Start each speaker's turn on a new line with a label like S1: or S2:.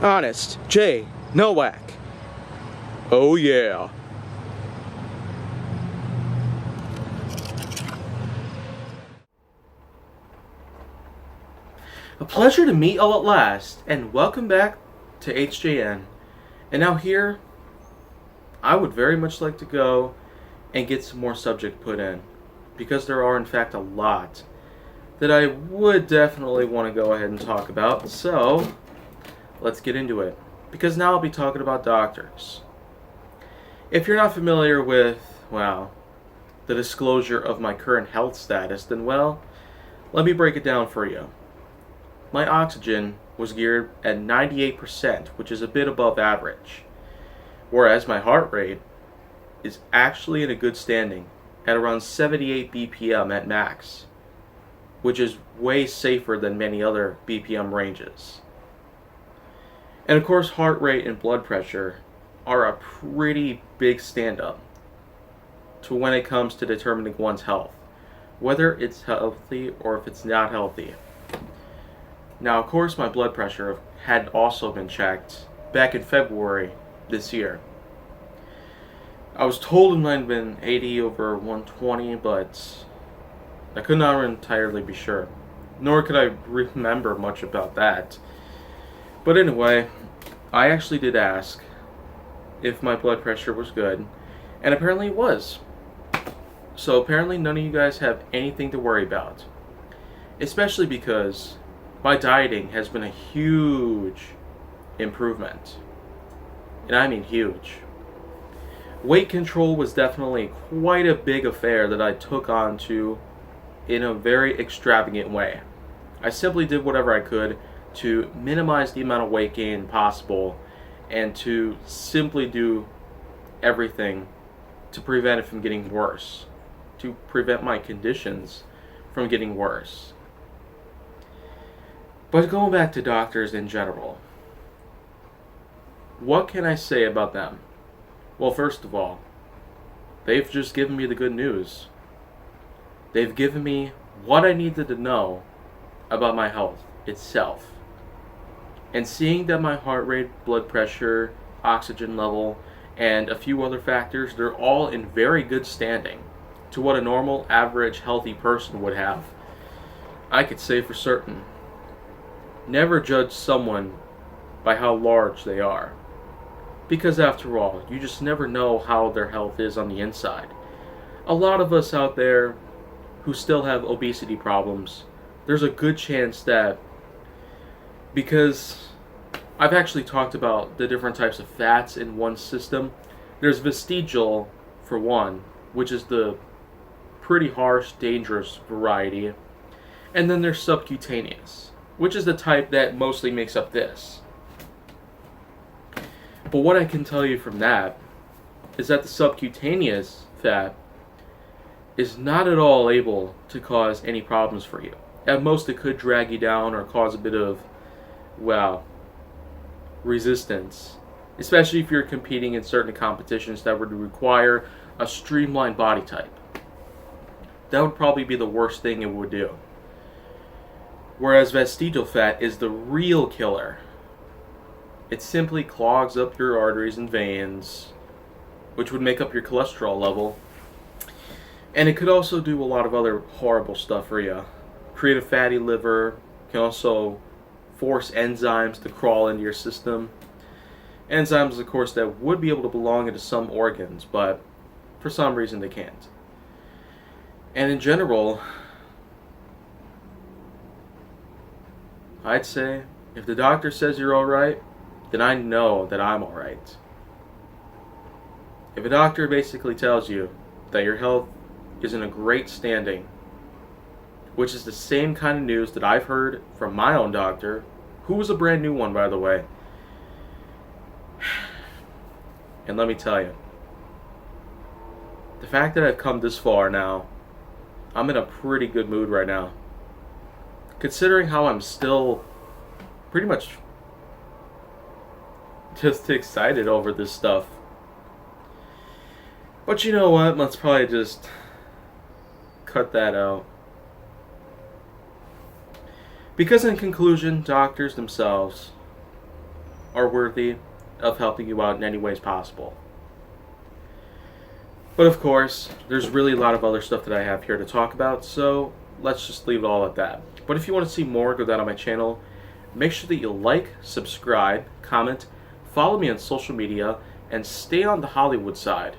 S1: Honest J. Nowak. Oh yeah. A pleasure to meet all at last, and welcome back to HJN. And now here, I would very much like to go and get some more subject put in, because there are in fact a lot that I would definitely want to go ahead and talk about. So, let's get into it, because now I'll be talking about doctors. If you're not familiar with, well, the disclosure of my current health status, then well, let me break it down for you. My oxygen was geared at 98%, which is a bit above average, whereas my heart rate is actually in a good standing at around 78 BPM at max, which is way safer than many other BPM ranges. And of course, heart rate and blood pressure are a pretty big stand-up to when it comes to determining one's health, whether it's healthy or if it's not healthy. Now, of course, my blood pressure had also been checked back in February this year. I was told it might have been 80 over 120, but I could not entirely be sure, nor could I remember much about that. But anyway, I actually did ask if my blood pressure was good, and apparently it was. So apparently none of you guys have anything to worry about, especially because my dieting has been a huge improvement, and I mean huge. Weight control was definitely quite a big affair that I took on to in a very extravagant way. I simply did whatever I could to minimize the amount of weight gain possible and to simply do everything to prevent it from getting worse, to prevent my conditions from getting worse. But going back to doctors in general, what can I say about them? Well, first of all, they've just given me the good news. They've given me what I needed to know about my health itself. And seeing that my heart rate, blood pressure, oxygen level, and a few other factors, they're all in very good standing to what a normal, average, healthy person would have, I could say for certain. Never judge someone by how large they are, because after all, you just never know how their health is on the inside. A lot of us out there who still have obesity problems, there's a good chance that, because I've actually talked about the different types of fats in one system. There's vestigial, for one, which is the pretty harsh, dangerous variety, and then there's subcutaneous, which is the type that mostly makes up this. But what I can tell you from that is that the subcutaneous fat is not at all able to cause any problems for you. At most, it could drag you down or cause a bit of, well, resistance, especially if you're competing in certain competitions that would require a streamlined body type. That would probably be the worst thing it would do. Whereas vestigial fat is the real killer. It simply clogs up your arteries and veins, which would make up your cholesterol level. And it could also do a lot of other horrible stuff for you. Create a fatty liver, can also force enzymes to crawl into your system. Enzymes, of course, that would be able to belong into some organs, but for some reason they can't. And in general, I'd say, if the doctor says you're alright, then I know that I'm alright. If a doctor basically tells you that your health is in a great standing, which is the same kind of news that I've heard from my own doctor, who was a brand new one, by the way. And let me tell you, the fact that I've come this far now, I'm in a pretty good mood right now. Considering how I'm still pretty much just excited over this stuff. But you know what? Let's probably just cut that out. Because in conclusion, doctors themselves are worthy of helping you out in any ways possible. But of course, there's really a lot of other stuff that I have here to talk about, so let's just leave it all at that. But if you want to see more, go down on my channel. Make sure that you like, subscribe, comment, follow me on social media, and stay on the Hollywood side.